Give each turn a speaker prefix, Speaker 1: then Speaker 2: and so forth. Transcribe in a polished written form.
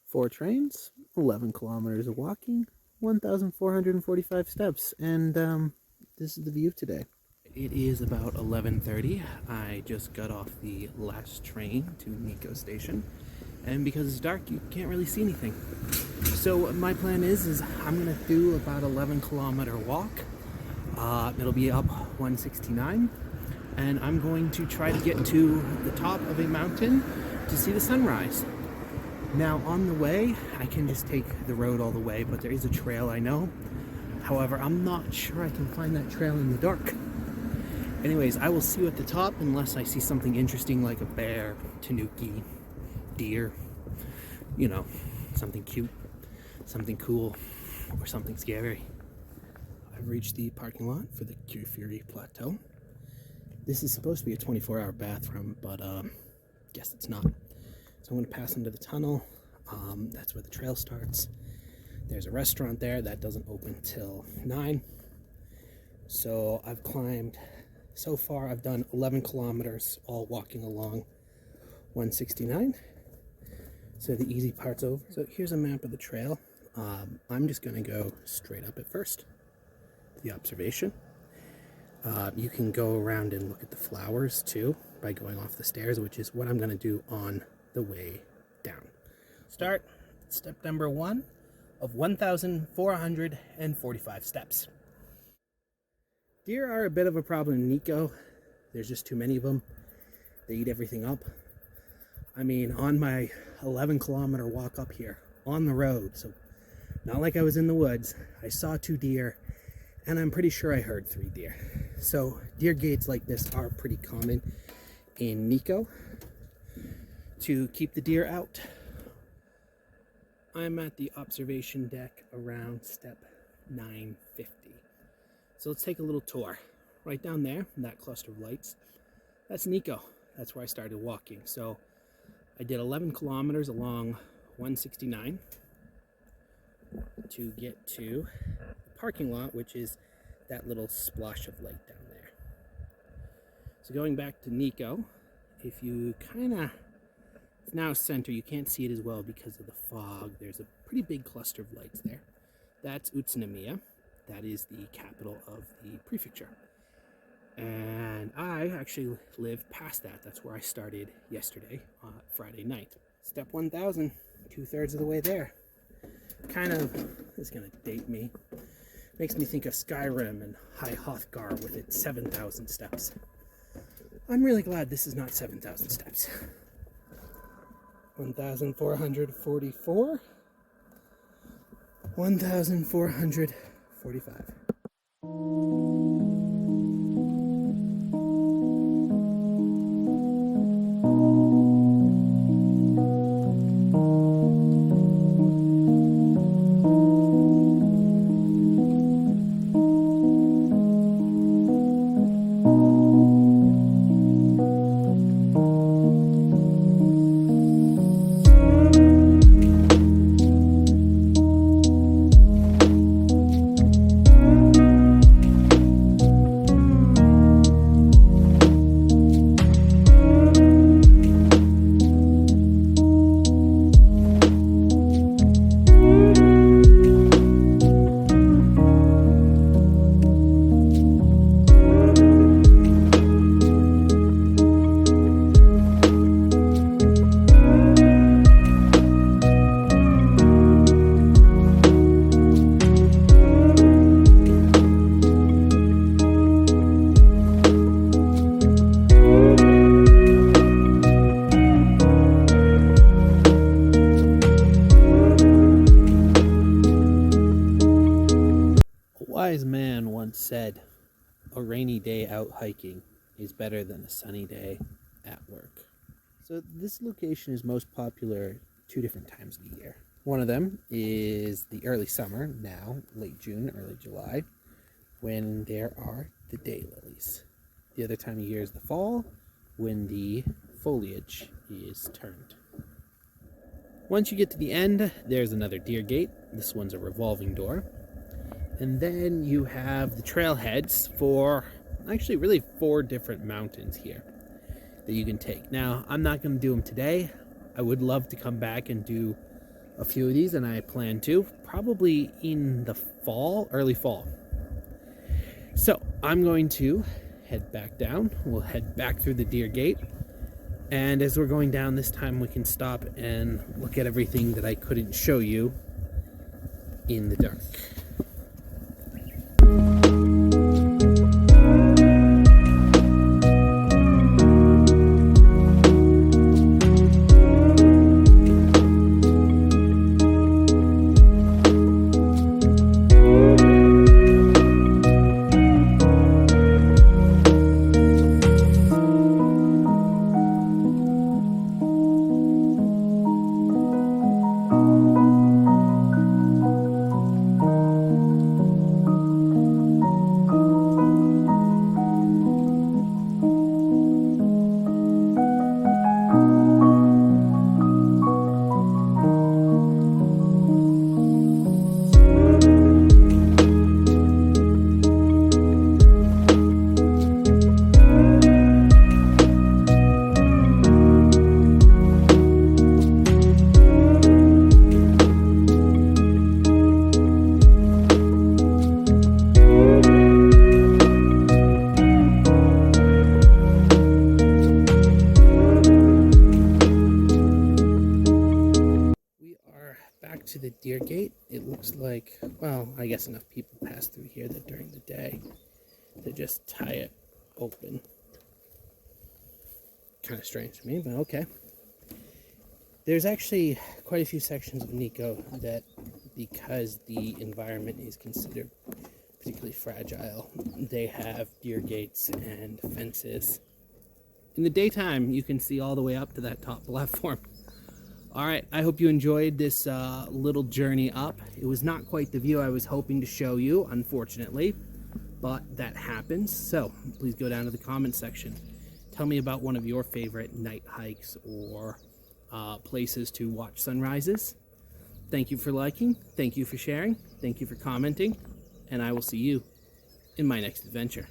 Speaker 1: 4 trains, 11 kilometers of walking, 1,445 steps, and this is the view today. It is about 11:30. I just got off the last train to Nikko Station, and because it's dark, you can't really see anything. So my plan is I'm gonna do about 11-kilometer walk. It'll be up 169, and I'm going to try to get to the top of a mountain to see the sunrise. Now on the way, I can just take the road all the way, but there is a trail I know. However, I'm not sure I can find that trail in the dark. Anyways, I will see you at the top unless I see something interesting like a bear, tanuki, deer, you know, something cute, something cool, or something scary. I've reached the parking lot for the Kirifuri Plateau. This is supposed to be a 24-hour bathroom, but guess it's not. So I'm going to pass into the tunnel. That's where the trail starts. There's a restaurant there that doesn't open till 9. So I've climbed, so far I've done 11 kilometers, all walking along 169. So the easy part's over. So here's a map of the trail. I'm just going to go straight up at first. The observation. You can go around and look at the flowers too by going off the stairs, which is what I'm going to do on the way down. Start step number 1 of 1,445 steps. Deer are a bit of a problem in Nikko. There's just too many of them. They eat everything up. I mean, on my 11-kilometer walk up here, on the road, so not like I was in the woods, I saw 2 deer, and I'm pretty sure I heard 3 deer. So deer gates like this are pretty common in Nikko to keep the deer out. I'm at the observation deck around step 950. So let's take a little tour. Right down there, that cluster of lights, that's Nikko. That's where I started walking. So I did 11 kilometers along 169 to get to the parking lot, which is that little splash of light down there. So going back to Nikko, if you it's now center, you can't see it as well because of the fog. There's a pretty big cluster of lights there. That's Utsunomiya. That is the capital of the prefecture. And I actually live past that. That's where I started yesterday, Friday night. Step 1,000, 2/3 of the way there. This is gonna date me. Makes me think of Skyrim and High Hrothgar with its 7,000 steps. I'm really glad this is not 7,000 steps. 1,444. 1,445. Wise man once said, a rainy day out hiking is better than a sunny day at work. So this location is most popular 2 different times of the year. One of them is the early summer, now late June, early July, when there are the day lilies. The other time of year is the fall, when the foliage is turned. Once you get to the end, there's another deer gate. This one's a revolving door. And then you have the trailheads for actually really 4 different mountains here that you can take. Now, I'm not going to do them today. I would love to come back and do a few of these, and I plan to, probably in the fall, early fall. So I'm going to head back down. We'll head back through the deer gate. And as we're going down this time, we can stop and look at everything that I couldn't show you in the dark. To the deer gate. It looks like, well, I guess enough people pass through here that during the day they just tie it open. Kind of strange to me, but okay. There's actually quite a few sections of Nikko that, because the environment is considered particularly fragile, they have deer gates and fences. In the daytime, you can see all the way up to that top platform. All right, I hope you enjoyed this little journey up. It was not quite the view I was hoping to show you, unfortunately, but that happens. So please go down to the comment section. Tell me about one of your favorite night hikes or places to watch sunrises. Thank you for liking. Thank you for sharing. Thank you for commenting. And I will see you in my next adventure.